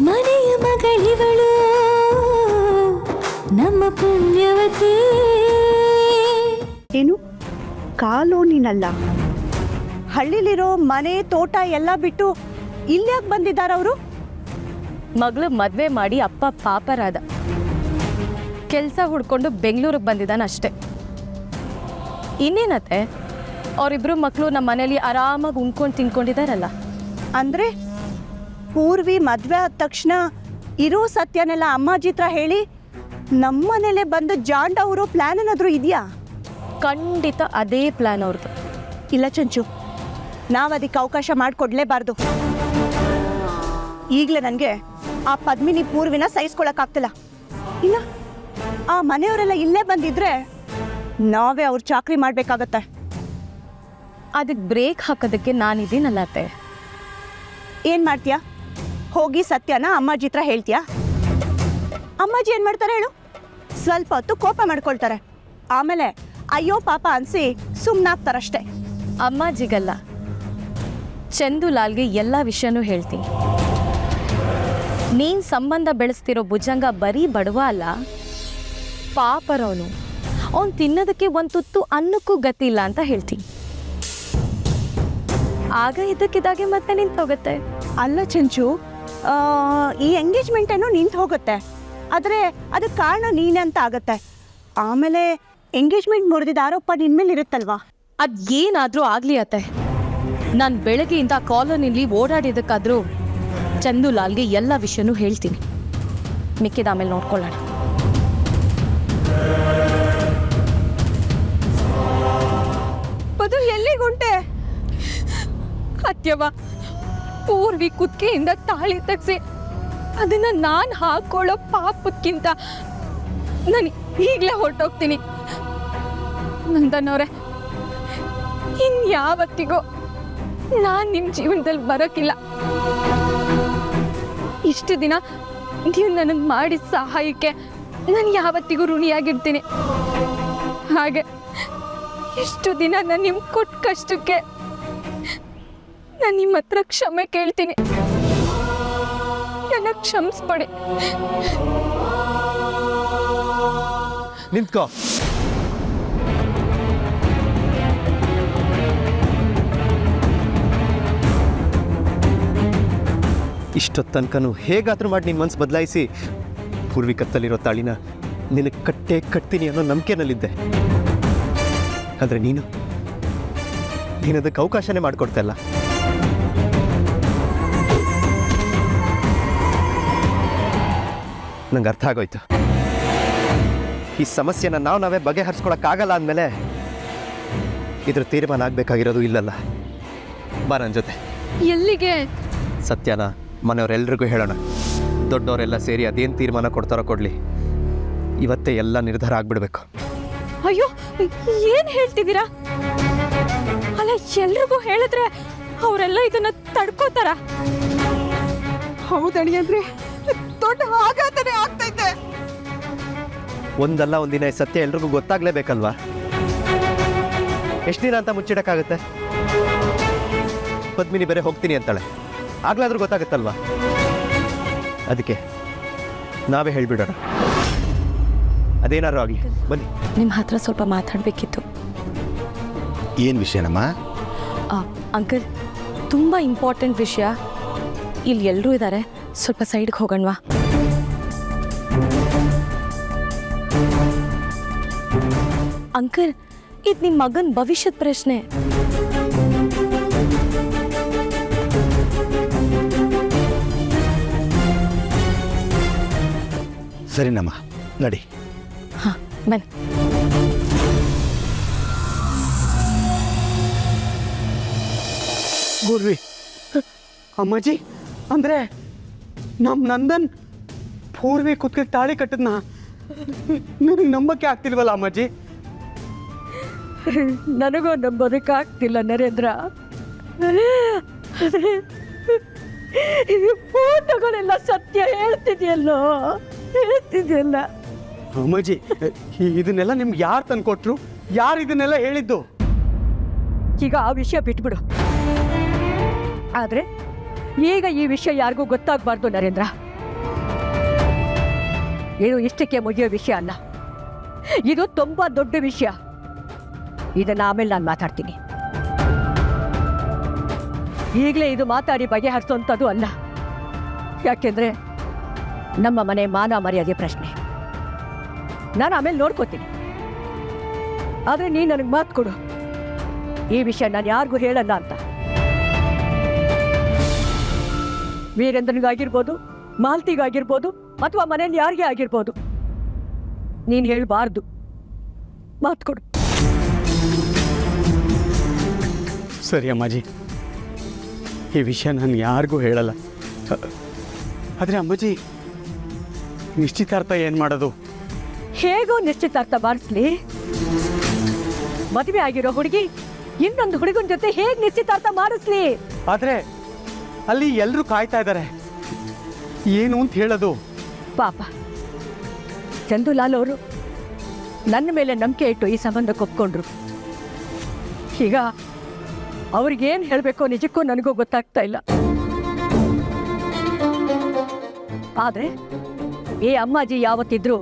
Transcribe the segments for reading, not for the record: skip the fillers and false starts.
ಮನೆಯ ಮಗಳಿವಳು ನಮ್ಮ ಪುಣ್ಯವತಿ. ಏನು ಕಾಲೋನಿನಲ್ಲ, ಹಳ್ಳಿಲಿರೋ ಮನೆ ತೋಟ ಎಲ್ಲ ಬಿಟ್ಟು ಇಲ್ಯಾಕೆ ಬಂದಿದ್ದಾರೆ ಅವರು? ಮಗಳು ಮದುವೆ ಮಾಡಿ ಅಪ್ಪ ಪಾಪರಾದ, ಕೆಲಸ ಹುಡ್ಕೊಂಡು ಬೆಂಗಳೂರಿಗೆ ಬಂದಿದ್ದಾನೆ ಅಷ್ಟೆ. ಇನ್ನೇನತ್ತೆ, ಅವರಿಬ್ರು ಮಕ್ಕಳು ನಮ್ಮ ಮನೇಲಿ ಆರಾಮಾಗಿ ಉಣ್ಕೊಂಡು ತಿನ್ಕೊಂಡಿದ್ದಾರಲ್ಲ. ಅಂದರೆ ಪೂರ್ವಿ ಮದುವೆ ಆದ ತಕ್ಷಣ ಇರೋ ಸತ್ಯನೆಲ್ಲ ಅಮ್ಮಾಜಿ ಹತ್ರ ಹೇಳಿ ನಮ್ಮನೇಲೆ ಬಂದು ಜಾಂಡ ಅವರು ಪ್ಲ್ಯಾನ್ ಏನಾದರೂ ಇದೆಯಾ? ಖಂಡಿತ ಅದೇ ಪ್ಲ್ಯಾನ್ ಅವ್ರದ್ದು. ಇಲ್ಲ ಚಂಚು, ನಾವು ಅದಕ್ಕೆ ಅವಕಾಶ ಮಾಡಿಕೊಡ್ಲೇಬಾರ್ದು. ಈಗಲೇ ನನಗೆ ಆ ಪದ್ಮಿನಿ ಪೂರ್ವಿನ ಸಹಿಸ್ಕೊಳಕ್ಕಾಗ್ತಿಲ್ಲ. ಇನ್ನು ಆ ಮನೆಯವರೆಲ್ಲ ಇಲ್ಲೇ ಬಂದಿದ್ರೆ ನಾವೇ ಅವ್ರ ಚಾಕ್ರಿ ಮಾಡಬೇಕಾಗತ್ತೆ. ಅದಕ್ಕೆ ಬ್ರೇಕ್ ಹಾಕೋದಕ್ಕೆ ನಾನಿದ್ದೀನಲ್ಲ ಅತ್ತೆ. ಏನು ಮಾಡ್ತೀಯಾ? ಹೋಗಿ ಸತ್ಯನ ಅಮ್ಮಾಜಿ ಹತ್ರ ಹೇಳ್ತೀಯಾ? ಅಮ್ಮಾಜಿ ಏನು ಮಾಡ್ತಾರೆ ಹೇಳು? ಸ್ವಲ್ಪ ಹೊತ್ತು ಕೋಪ ಮಾಡ್ಕೊಳ್ತಾರೆ, ಆಮೇಲೆ ಅಯ್ಯೋ ಪಾಪ ಅನ್ಸಿ ಸುಮ್ಮನಾಗ್ತಾರಷ್ಟೇ. ಅಮ್ಮಾಜಿಗಲ್ಲ, ಚಂದುಲಾಲ್ಗೆ ಎಲ್ಲ ವಿಷಯನೂ ಹೇಳ್ತೀನಿ. ನೀನು ಸಂಬಂಧ ಬೆಳೆಸ್ತಿರೋ ಭುಜಂಗ ಬರೀ ಬಡವ ಅಲ್ಲ, ಪಾಪರವನು. ಅವನು ತಿನ್ನೋದಕ್ಕೆ ಒಂದು ತುತ್ತು ಅನ್ನಕ್ಕೂ ಗತಿ ಇಲ್ಲ ಅಂತ ಹೇಳ್ತೀನಿ. ಆಗ ಇದಕ್ಕಿದ್ದಾಗೆ ಮತ್ತೆ ನಿಂತು ಹೋಗುತ್ತೆ. ಅಲ್ಲ ಚಂಚು, ಈ ಎಂಗೇಜ್ಮೆಂಟ್ ಏನೋ ನಿಂತು ಹೋಗುತ್ತೆ, ಆದರೆ ಅದಕ್ಕೆ ಕಾರಣ ನೀನೇ ಅಂತ ಆಗತ್ತೆ. ಆಮೇಲೆ ಎಂಗೇಜ್ಮೆಂಟ್ ಮುರಿದಿದ್ದ ಆರೋಪ ನಿನ್ನ ಮೇಲೆ ಇರುತ್ತಲ್ವಾ? ಅದೇನಾದರೂ ಆಗಲಿ ಅತ್ತೆ, ನಾನು ಬೆಳಗ್ಗೆಯಿಂದ ಕಾಲೋನಿಲಿ ಓಡಾಡಿದ್ದಕ್ಕಾದರೂ ಚಂದುಲಾಲ್ಗೆ ಎಲ್ಲ ವಿಷಯನೂ ಹೇಳ್ತೀನಿ. ಮಿಕ್ಕಿದ ಆಮೇಲೆ ನೋಡ್ಕೊಳ್ಳೋಣ. ಅದು ಎಲ್ಲಿಗುಂಟೆ? ಅತ್ಯವ, ಪೂರ್ವಿ ಕುತ್ತಿಗೆಯಿಂದ ತಾಳಿ ತೆಗ್ಸಿ ಅದನ್ನ ನಾನು ಹಾಕೊಳ್ಳೋ ಪಾಪಕ್ಕಿಂತ ನಾನು ಈಗಲೇ ಹೊರಟೋಗ್ತೀನಿ. ನಂದನವ್ರೆ, ಇನ್ಯಾವತ್ತಿಗೋ ನಾನು ನಿಮ್ಮ ಜೀವನದಲ್ಲಿ ಬರೋಕ್ಕಿಲ್ಲ. ಇಷ್ಟು ದಿನ ನೀವು ನನಗೆ ಮಾಡಿದ ಸಹಾಯಕ್ಕೆ ನಾನು ಯಾವತ್ತಿಗೂ ಋಣಿಯಾಗಿರ್ತೀನಿ. ಹಾಗೆ ಇಷ್ಟು ದಿನ ನಾನು ನಿಮ್ಗೆ ಕೊಟ್ಟ ಕಷ್ಟಕ್ಕೆ ನಾನು ನಿಮ್ಮ ಹತ್ರ ಕ್ಷಮೆ ಕೇಳ್ತೀನಿ. ನನ್ನ ಕ್ಷಮಿಸ್ಬಿಡಿ. ನಿಂತ್ಕೋ. ಇಷ್ಟೊತ್ತು ತನಕನೂ ಹೇಗಾದ್ರೂ ಮಾಡಿ ನಿನ್ನ ಮನಸ್ಸು ಬದಲಾಯಿಸಿ ಪೂರ್ವಿ ಕತ್ತಲಿರೋ ತಾಳಿನ ನಿನಗೆ ಕಟ್ತೀನಿ ಅನ್ನೋ ನಂಬಿಕೆನಲ್ಲಿದ್ದೆ. ಆದರೆ ನೀನದಕ್ಕೆ ಅವಕಾಶನೇ ಮಾಡಿಕೊಡ್ತಲ್ಲ. ನಂಗೆ ಅರ್ಥ ಆಗೋಯ್ತು. ಈ ಸಮಸ್ಯೆನ ನಾವೇ ಬಗೆಹರಿಸ್ಕೊಳಕ್ಕಾಗಲ್ಲ ಅಂದಮೇಲೆ ಇದ್ರ ತೀರ್ಮಾನ ಆಗಬೇಕಾಗಿರೋದು ಇಲ್ಲಲ್ಲ. ಬಾ ನನ್ನ ಜೊತೆ. ಎಲ್ಲಿಗೆ? ಸತ್ಯನ ಮನೆಯವರೆಲ್ರಿಗೂ ಹೇಳೋಣ. ದೊಡ್ಡವರೆಲ್ಲ ಸೇರಿ ಅದೇನು ತೀರ್ಮಾನ ಕೊಡ್ತಾರೋ ಕೊಡಲಿ, ಇವತ್ತೇ ಎಲ್ಲ ನಿರ್ಧಾರ ಆಗ್ಬಿಡ್ಬೇಕು. ಅಯ್ಯೋ, ಏನು ಹೇಳ್ತಿದ್ದೀರಾ? ಅಲ್ಲ, ಎಲ್ರಿಗೂ ಹೇಳಿದ್ರೆ ಅವರೆಲ್ಲ ಇದನ್ನ ತಡ್ಕೋತಾರ? ಹೌದಣಿ ಅಂದ್ರೆ ದೊಡ್ಡ ಆಘಾತನೇ ಆಗ್ತೈತೆ. ಒಂದಲ್ಲ ಒಂದಿನ ಈ ಸತ್ಯ ಎಲ್ರಿಗೂ ಗೊತ್ತಾಗ್ಲೇಬೇಕಲ್ವಾ? ಎಷ್ಟು ದಿನ ಅಂತ ಮುಚ್ಚಿಡಕ್ಕಾಗತ್ತೆ? ಪದ್ಮಿನಿ ಬೇರೆ ಹೋಗ್ತೀನಿ ಅಂತಾಳೆ, ಆಗ್ಲಾದ್ರೂ ಗೊತ್ತಾಗುತ್ತಲ್ವಾ? ಅದಕ್ಕೆ ನಾವೇ ಹೇಳ್ಬಿಡೋಣ. ಅದೇನಾದ್ರು ಆಗಲಿ, ಬನ್ನಿ. ನಿಮ್ಮ ಹತ್ರ ಸ್ವಲ್ಪ ಮಾತಾಡಬೇಕಿತ್ತು. ಏನು ವಿಷಯನಮ್ಮ? ಅಂಕಲ್, ತುಂಬ ಇಂಪಾರ್ಟೆಂಟ್ ವಿಷಯ. ಇಲ್ಲಿ ಎಲ್ಲರೂ ಇದ್ದಾರೆ, ಸ್ವಲ್ಪ ಸೈಡ್ಗೆ ಹೋಗೋಣವಾ? ಅಂಕಲ್, ಇದು ನಿಮ್ಮ ಮಗನ ಭವಿಷ್ಯದ ಪ್ರಶ್ನೆ. ಸರಿನಮ್ಮ, ನಡಿ. ಹಾಂ, ಬನ್ನಿ. ಪೂರ್ವಿ, ಅಮ್ಮಾಜಿ, ಅಂದರೆ ನಮ್ಮ ನಂದನ್ ಪೂರ್ವಿ ಕುತ್ತಿಗೆ ತಾಳಿ ಕಟ್ಟದ್ನ ನನಗೆ ನಂಬಕ್ಕೆ ಆಗ್ತಿಲ್ವಲ್ಲ ಅಮ್ಮಾಜಿ? ನನಗೂ ನಂಬೋದಕ್ಕಾಗ್ತಿಲ್ಲ ನರೇಂದ್ರ. ಫೋಟೋಗಳೆಲ್ಲ ಸತ್ಯ ಹೇಳ್ತಿದ್ಯಲ್ಲ. ಅಮ್ಮಾಜಿ, ಇದನ್ನೆಲ್ಲ ನಿಮ್ಗೆ ಯಾರು ತಂದು ಕೊಟ್ರು? ಯಾರು ಇದನ್ನೆಲ್ಲ ಹೇಳಿದ್ದು? ಈಗ ಆ ವಿಷಯ ಬಿಟ್ಬಿಡು. ಆದರೆ ಈಗ ಈ ವಿಷಯ ಯಾರಿಗೂ ಗೊತ್ತಾಗಬಾರ್ದು ನರೇಂದ್ರ. ಇದು ಇಷ್ಟಕ್ಕೆ ಮುಗಿಯೋ ವಿಷಯ ಅಲ್ಲ, ಇದು ತುಂಬ ದೊಡ್ಡ ವಿಷಯ. ಇದನ್ನು ಆಮೇಲೆ ನಾನು ಮಾತಾಡ್ತೀನಿ. ಈಗಲೇ ಇದು ಮಾತಾಡಿ ಬಗೆಹರಿಸುವಂಥದ್ದು ಅಲ್ಲ. ಯಾಕೆಂದರೆ ನಮ್ಮ ಮನೆ ಮಾನ ಮರ್ಯಾದೆ ಪ್ರಶ್ನೆ. ನಾನು ಆಮೇಲೆ ನೋಡ್ಕೋತೀನಿ. ಆದರೆ ನೀನು ನನಗೆ ಮಾತು ಕೊಡು, ಈ ವಿಷಯ ನಾನು ಯಾರಿಗೂ ಹೇಳಲ್ಲ ಅಂತ. ವೀರೇಂದ್ರನಿಗಾಗಿರ್ಬೋದು, ಮಾಲ್ತಿಗಾಗಿರ್ಬೋದು, ಅಥವಾ ಮನೇಲಿ ಯಾರಿಗೆ ಆಗಿರ್ಬೋದು, ನೀನು ಹೇಳಬಾರ್ದು. ಮಾತು ಕೊಡು. ಸರಿ ಅಮ್ಮಾಜಿ, ಈ ವಿಷಯ ನಾನು ಯಾರಿಗೂ ಹೇಳಲ್ಲ. ಆದರೆ ಅಮ್ಮಾಜಿ, ನಿಶ್ಚಿತಾರ್ಥ ಏನು ಮಾಡೋದು? ಹೇಗೋ ನಿಶ್ಚಿತಾರ್ಥ ಮಾಡಿಸ್ಲಿ. ಮದುವೆ ಆಗಿರೋ ಹುಡುಗಿ ಇನ್ನೊಂದು ಹುಡುಗನ ಜೊತೆ ಹೇಗೆ ನಿಶ್ಚಿತಾರ್ಥ ಮಾಡಿಸ್ಲಿ? ಆದರೆ ಅಲ್ಲಿ ಎಲ್ಲರೂ ಕಾಯ್ತಾ ಇದ್ದಾರೆ, ಏನು ಅಂತ ಹೇಳೋದು? ಪಾಪ ಚಂದುಲಾಲ್ ಅವರು ನನ್ನ ಮೇಲೆ ನಂಬಿಕೆ ಇಟ್ಟು ಈ ಸಂಬಂಧಕ್ಕೆ ಒಪ್ಕೊಂಡ್ರು. ಈಗ ಅವ್ರಿಗೇನು ಹೇಳಬೇಕೋ ನಿಜಕ್ಕೂ ನನಗೂ ಗೊತ್ತಾಗ್ತಾ ಇಲ್ಲ. ಆದರೆ ಈ ಅಮ್ಮಾಜಿ ಯಾವತ್ತಿದ್ರೂ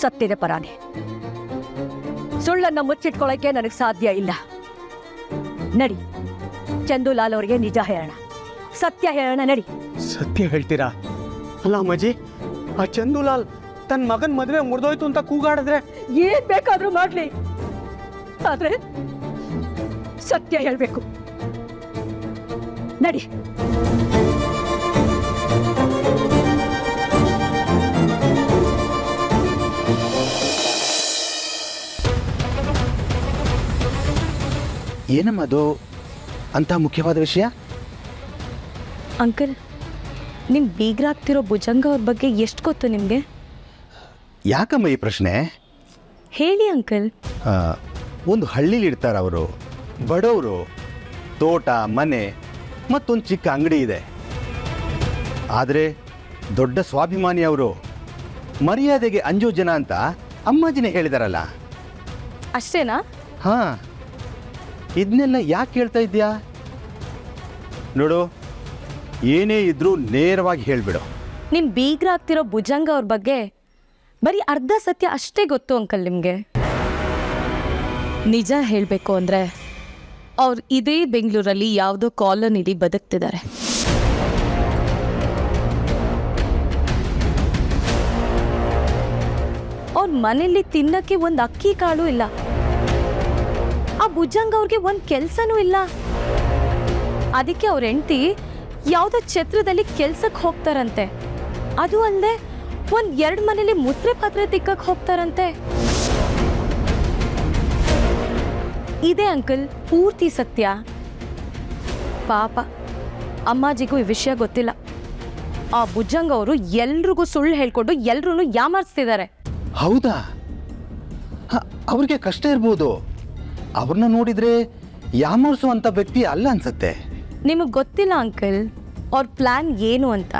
ಸತ್ಯದ ಪರಾನೆ. ಸುಳ್ಳನ್ನು ಮುಚ್ಚಿಟ್ಕೊಳ್ಳೋಕ್ಕೆ ನನಗೆ ಸಾಧ್ಯ ಇಲ್ಲ. ನಡಿ, ಚಂದುಲಾಲ್ ಅವರಿಗೆ ನಿಜ ಹೇಳೋಣ, ಸತ್ಯ ಹೇಳೋಣ. ನಡಿ. ಸತ್ಯ ಹೇಳ್ತೀರಾ? ಅಲ್ಲ ಅಮ್ಮಾಜಿ, ಆ ಚಂದುಲಾಲ್ ತನ್ನ ಮಗನ ಮದುವೆ ಮುರಿದೋಯ್ತು ಅಂತ ಕೂಗಾಡಿದ್ರೆ ಏನ್ ಬೇಕಾದ್ರೂ ಮಾಡ್ಲಿ, ಆದ್ರೆ ಸತ್ಯ ಹೇಳ್ಬೇಕು. ನಡಿ. ಏನಮ್ಮ ಅದು ಅಂಥ ಮುಖ್ಯವಾದ ವಿಷಯ? ಅಂಕಲ್, ನಿಮ್ಮ ಬೀಗ್ರಾಗ್ತಿರೋ ಭುಜಂಗ ಅವ್ರ ಬಗ್ಗೆ ಎಷ್ಟು ಗೊತ್ತು ನಿಮಗೆ? ಯಾಕಮ್ಮ ಈ ಪ್ರಶ್ನೆ? ಹೇಳಿ ಅಂಕಲ್. ಒಂದು ಹಳ್ಳಿಲಿ ಇರ್ತಾರೆ ಅವರು, ಬಡವರು, ತೋಟ, ಮನೆ ಮತ್ತೊಂದು ಚಿಕ್ಕ ಅಂಗಡಿ ಇದೆ. ಆದರೆ ದೊಡ್ಡ ಸ್ವಾಭಿಮಾನಿ ಅವರು. ಮರ್ಯಾದೆಗೆ ಅಂಜೋ ಜನ ಅಂತ ಅಮ್ಮಾಜಿನೇ ಹೇಳಿದಾರಲ್ಲ. ಅಷ್ಟೇನಾ? ಹಾಂ, ಇದನ್ನೆಲ್ಲ ಯಾಕೆ ಹೇಳ್ತಾ ಇದ್ಯಾ? ನೋಡು, ಏನೇ ಇದ್ರೂ ನೇರವಾಗಿ ಹೇಳಿಬಿಡು. ನಿಮ್ಮ ಬೀಗ್ರಾಗ್ತಿರೋ ಭುಜಂಗ ಅವ್ರ ಬಗ್ಗೆ ಬರೀ ಅರ್ಧ ಸತ್ಯ ಅಷ್ಟೇ ಗೊತ್ತು ಅಂಕಲ್ ನಿಮಗೆ. ನಿಜ ಹೇಳಬೇಕು ಅಂದರೆ ಅವ್ರು ಇದೇ ಬೆಂಗಳೂರಲ್ಲಿ ಯಾವುದೋ ಕಾಲೋನಿಲಿ ಬದುಕ್ತಿದ್ದಾರೆ. ಅವ್ರ ಮನೇಲಿ ತಿನ್ನಕ್ಕೆ ಒಂದು ಅಕ್ಕಿ ಕಾಳು ಇಲ್ಲ. ಆ ಭುಜಂಗ ಅವ್ರಿಗೆ ಒಂದು ಕೆಲಸನೂ ಇಲ್ಲ. ಅದಕ್ಕೆ ಅವ್ರ ಹೆಂಡತಿ ಯಾವುದೋ ಛತ್ರದಲ್ಲಿ ಕೆಲ್ಸಕ್ಕೆ ಹೋಗ್ತಾರಂತೆ. ಅದು ಅಲ್ಲದೆ ಒಂದು 2 ಮನೇಲಿ ಮುದ್ರೆ ಪಾತ್ರೆ ತಿಕ್ಕಕ್ಕೆ ಹೋಗ್ತಾರಂತೆ. ಇದೇ ಅಂಕಲ್ ಪೂರ್ತಿ ಸತ್ಯ. ಪಾಪ ಅಮ್ಮಾಜಿಗೂ ಈ ವಿಷಯ ಗೊತ್ತಿಲ್ಲ. ಆ ಭುಜಂಗ ಅವರು ಎಲ್ರಿಗೂ ಸುಳ್ಳು ಹೇಳ್ಕೊಂಡು ಎಲ್ರೂ ಯಾಮಾರಿಸ್ತಿದ್ದಾರೆ. ಹೌದಾ? ಅವ್ರಿಗೆ ಕಷ್ಟ ಇರ್ಬೋದು. ಅವ್ರನ್ನ ನೋಡಿದ್ರೆ ಯಾಮರ್ಸುವಂಥ ವ್ಯಕ್ತಿ ಅಲ್ಲ ಅನ್ಸುತ್ತೆ. ನಿಮಗೆ ಗೊತ್ತಿಲ್ಲ ಅಂಕಲ್ ಅವ್ರ ಪ್ಲ್ಯಾನ್ ಏನು ಅಂತ.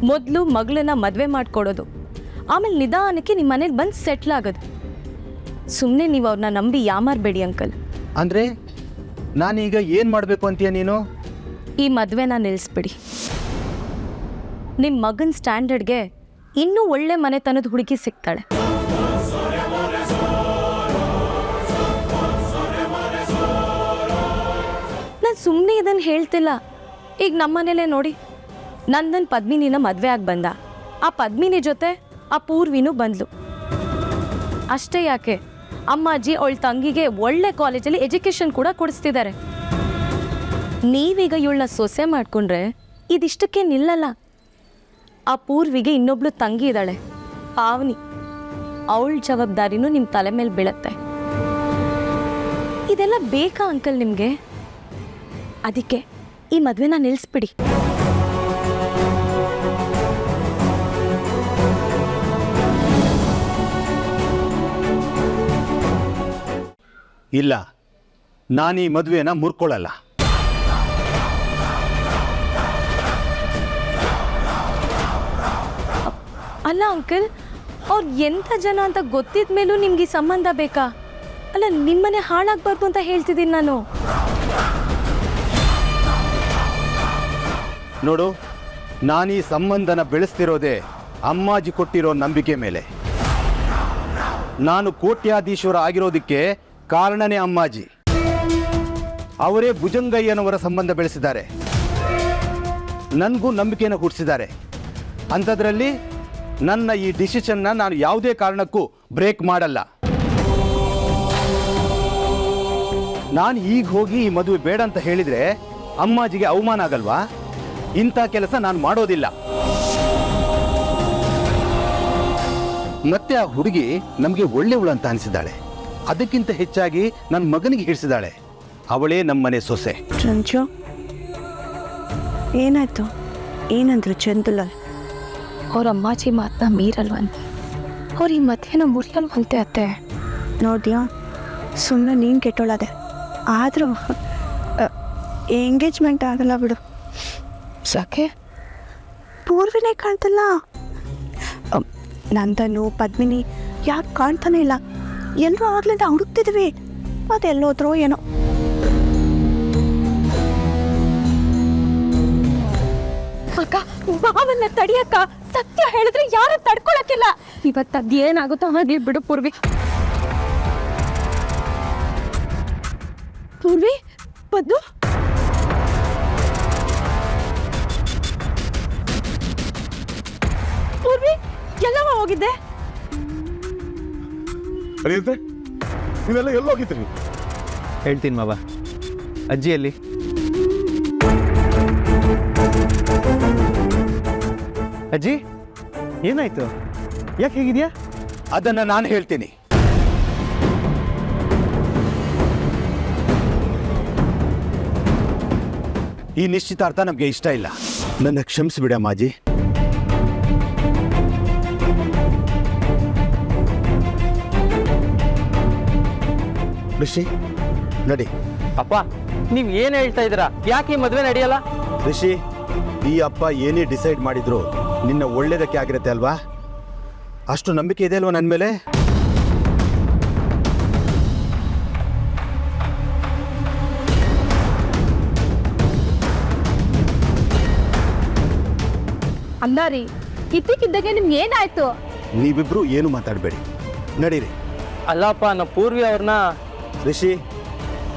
ಮೊದಲು ಮಗಳನ್ನ ಮದುವೆ ಮಾಡಿಕೊಡೋದು, ಆಮೇಲೆ ನಿಧಾನಕ್ಕೆ ನಿಮ್ಮ ಮನೇಲಿ ಬಂದು ಸೆಟ್ಲ್ ಆಗೋದು. ಸುಮ್ಮನೆ ನೀವು ಅವ್ರನ್ನ ನಂಬಿ ಯಾಮಾರಬೇಡಿ ಅಂಕಲ್. ಅಂದರೆ ನಾನೀಗ ಏನು ಮಾಡಬೇಕು ಅಂತೀಯ ನೀನು? ಈ ಮದುವೆನ ನಿಲ್ಲಿಸ್ಬಿಡಿ. ನಿಮ್ಮ ಮಗನ ಸ್ಟ್ಯಾಂಡರ್ಡ್ಗೆ ಇನ್ನೂ ಒಳ್ಳೆ ಮನೆತನದ ಹುಡುಗಿ ಸಿಗ್ತಾಳೆ. ನಾನು ಸುಮ್ಮನೆ ಇದನ್ನು ಹೇಳ್ತಿಲ್ಲ. ಈಗ ನಮ್ಮನೇಲೇ ನೋಡಿ, ನಂದನ್ ಪದ್ಮಿನಿನ ಮದುವೆ ಆಗಿ ಬಂದ. ಆ ಪದ್ಮಿನಿ ಜೊತೆ ಆ ಪೂರ್ವಿನೂ ಬಂದ್ಲು. ಅಷ್ಟೇ ಯಾಕೆ, ಅಮ್ಮಾಜಿ ಅವಳ ತಂಗಿಗೆ ಒಳ್ಳೆ ಕಾಲೇಜಲ್ಲಿ ಎಜುಕೇಷನ್ ಕೂಡ ಕೊಡಿಸ್ತಿದ್ದಾರೆ. ನೀವೀಗ ಇವಳನ್ನ ಸೊಸೆ ಮಾಡಿಕೊಂಡ್ರೆ ಇದಿಷ್ಟಕ್ಕೆ ನಿಲ್ಲಲ್ಲ. ಆ ಪೂರ್ವಿಗೆ ಇನ್ನೊಬ್ಳು ತಂಗಿ ಇದ್ದಾಳೆ, ಪಾವನಿ. ಅವಳ ಜವಾಬ್ದಾರಿನೂ ನಿಮ್ಮ ತಲೆ ಮೇಲೆ ಬೀಳುತ್ತೆ. ಇದೆಲ್ಲ ಬೇಕಾ ಅಂಕಲ್ ನಿಮಗೆ? ಅದಕ್ಕೆ ಈ ಮದುವೆನ ನಿಲ್ಲಿಸ್ಬಿಡಿ. ಇಲ್ಲ, ನಾನು ಈ ಮದುವೆನ ಮುರ್ಕೊಳ್ಳಲ್ಲ. ಅಲ್ಲ ಅಂಕಲ್, ಅವ್ರು ಎಂಥ ಜನ ಅಂತ ಗೊತ್ತಿದ ಮೇಲೂ ನಿಮ್ಗೆ ಈ ಸಂಬಂಧ ಬೇಕಾ? ಅಲ್ಲ, ನಿಮ್ಮನೆ ಹಾಳಾಗಬಾರ್ದು ಅಂತ ಹೇಳ್ತಿದ್ದೀನಿ ನಾನು. ನೋಡು, ನಾನು ಈ ಸಂಬಂಧನ ಬೆಳೆಸ್ತಿರೋದೇ ಅಮ್ಮಾಜಿ ಕೊಟ್ಟಿರೋ ನಂಬಿಕೆ ಮೇಲೆ. ನಾನು ಕೋಟ್ಯಾಧೀಶ್ವರ ಆಗಿರೋದಕ್ಕೆ ಕಾರಣನೇ ಅಮ್ಮಾಜಿ. ಅವರೇ ಭುಜಂಗಯ್ಯನವರ ಸಂಬಂಧ ಬೆಳೆಸಿದ್ದಾರೆ, ನನಗೂ ನಂಬಿಕೆಯನ್ನು ಹುಟ್ಟಿಸಿದ್ದಾರೆ. ಅಂಥದ್ರಲ್ಲಿ ನನ್ನ ಈ ಡಿಸಿಷನ್ನ ನಾನು ಯಾವುದೇ ಕಾರಣಕ್ಕೂ ಬ್ರೇಕ್ ಮಾಡಲ್ಲ. ನಾನು ಈಗ ಹೋಗಿ ಈ ಮದುವೆ ಬೇಡ ಅಂತ ಹೇಳಿದರೆ ಅಮ್ಮಾಜಿಗೆ ಅವಮಾನ ಆಗಲ್ವಾ? ಇಂಥ ಕೆಲಸ ನಾನು ಮಾಡೋದಿಲ್ಲ. ಮತ್ತೆ ಆ ಹುಡುಗಿ ನಮಗೆ ಒಳ್ಳೆಯವಳು ಅಂತ ಅನಿಸಿದ್ದಾಳೆ. ಅದಕ್ಕಿಂತ ಹೆಚ್ಚಾಗಿ ನನ್ನ ಮಗನಿಗೆ ಹಿಡಿಸಿದ್ದಾಳೆ. ಅವಳೇ ನಮ್ಮನೆ ಸೊಸೆ. ಚಂಚು, ಏನಾಯ್ತು? ಏನಂದ್ರು ಚಂದುಲಾಲ್? ಅವ್ರ ಅಮ್ಮಾಜಿ ಮಾತನ್ನ ಮೀರಲ್ವಂತೆ, ಅವ್ರು ಈ ಮಧ್ಯಾಹ್ನ ಮುರಿಯಲ್ವಂತೆ ಅತ್ತೆ. ನೋಡ್ಯಾ, ಸುಮ್ಮನೆ ನೀನು ಕೆಟ್ಟೋಳದೆ. ಆದರೂ ಎಂಗೇಜ್ಮೆಂಟ್ ಆಗಲ್ಲ ಬಿಡು. ಸಾಕೆ ಪೂರ್ವಿನೇ ಕಾಣ್ತಲ್ಲ. ನಂದನು ಪದ್ಮಿನಿ ಯಾಕೆ ಕಾಣ್ತಾನೆ ಇಲ್ಲ? ಎಲ್ಲರೂ ಆಗ್ಲಿಂದ ಹುಡುಕ್ತಿದ್ವಿ, ಅದೆಲ್ಲೋದ್ರೋ ಏನೋ. ಅಕ್ಕ, ಬಾವನ್ನ ತಡಿಯಕ್ಕ. ಸತ್ಯ ಹೇಳಿದ್ರೆ ಯಾರು ತಡ್ಕೊಳಕ್ಕಿಲ್ಲ. ಇವತ್ತು ಅದೇನಾಗುತ್ತೋ ಹಾಗೆ ಬಿಡು ಪೂರ್ವಿ. ಪೂರ್ವಿ, ಪದ್ದು, ಪೂರ್ವಿ ಎಲ್ಲವ ಹೋಗಿದ್ದೆ? ಅರಿಯುತ್ತೆ, ನೀವೆಲ್ಲ ಎಲ್ಲೋಗಿದ್ರಿ? ಹೇಳ್ತೀನಿ ಮಾವ. ಅಜ್ಜಿಯಲ್ಲಿ ಅಜ್ಜಿ, ಏನಾಯ್ತು? ಯಾಕೆ ಹೇಗಿದ್ಯಾ? ಅದನ್ನು ನಾನು ಹೇಳ್ತೀನಿ. ಈ ನಿಶ್ಚಿತಾರ್ಥ ನಮಗೆ ಇಷ್ಟ ಇಲ್ಲ. ನನ್ನ ಕ್ಷಮಿಸಿಬಿಡ ಅಮ್ಮಾಜಿ. ಋಷಿ, ನಡಿ. ಅಪ್ಪ, ನೀವು ಏನು ಹೇಳ್ತಾ ಇದ್ದೀರಾ? ಯಾಕೆ ಈ ಮದುವೆ ನಡೆಯಲ್ಲ? ಋಷಿ, ಈ ಅಪ್ಪ ಏನೇ ಡಿಸೈಡ್ ಮಾಡಿದ್ರು ನಿನ್ನ ಒಳ್ಳೇದಕ್ಕೆ ಆಗಿರುತ್ತೆ ಅಲ್ವಾ? ಅಷ್ಟು ನಂಬಿಕೆ ಇದೆ ಅಲ್ವಾ ನನ್ನ ಮೇಲೆ? ಅಂದಾರಿ, ಇದ್ದಕ್ಕಿದ್ದಾಗೆ ನಿಮ್ಗೆ ಏನಾಯ್ತು? ನೀವಿಬ್ರು ಏನು ಮಾತಾಡಬೇಡಿ, ನಡೀರಿ. ಅಲ್ಲಪ್ಪ, ನಾವು ಪೂರ್ವಿ ಅವ್ರನ್ನ. ಋಷಿ,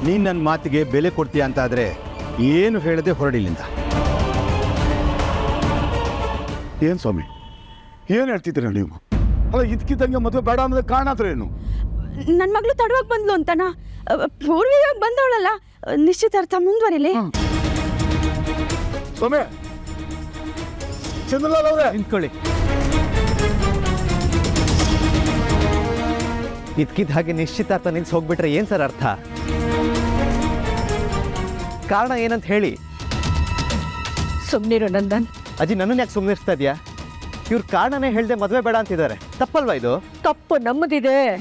ನೀನು ನನ್ನ ಮಾತಿಗೆ ಬೆಲೆ ಕೊಡ್ತೀಯ ಅಂತ ಆದರೆ ಏನು ಹೇಳದೆ ಹೊರಡಿಲ್ಲಿಂದ. ಏನು ಸ್ವಾಮಿ, ಏನು ಹೇಳ್ತಿದ್ದೀರ ನೀವು? ಅಲ್ಲ, ಇದಕ್ಕಿದ್ದಂಗೆ ಮದುವೆ ಬೇಡ ಅನ್ನೋದಕ್ಕೆ ಕಾರಣ ಹತ್ರ ಏನು? ನನ್ನ ಮಗಳು ತಡವಾಗಿ ಬಂದ್ಲು ಅಂತನಾ? ಪೂರ್ವಿಯಾಗಿ ಬಂದವಳಲ್ಲ, ನಿಶ್ಚಿತಾರ್ಥ ಮುಂದುವರಿಲಿ. ಸ್ವಾಮಿ, ಚಂದ್ರಲಾಲ್ ಅವರೇ, ನಿಂತ್ಕೊಳ್ಳಿ. ಇದ್ಕಿದ್ದ ಹಾಗೆ ನಿಶ್ಚಿತಾರ್ಥ ನಿಲ್ಸಿ ಹೋಗ್ಬಿಟ್ರೆ ಏನು ಸರ್ ಅರ್ಥ? ಕಾರಣ ಏನಂತ ಹೇಳಿ. ಸುಮ್ಮನಿರು ನಂದನ್. ಅಜ್ಜಿ, ನನ್ನನ್ನು ಯಾಕೆ ಸುಮ್ಮನಿರ್ಸ್ತಾ ಇದೆಯಾ? ಇವ್ರ ಕಾರಣನೇ ಹೇಳ್ದೆ ಮದುವೆ ಬೇಡ ಅಂತಿದ್ದಾರೆ. ತಪ್ಪಲ್ವಾ ಇದು? ತಪ್ಪು ನಮ್ಮದಿದೆ.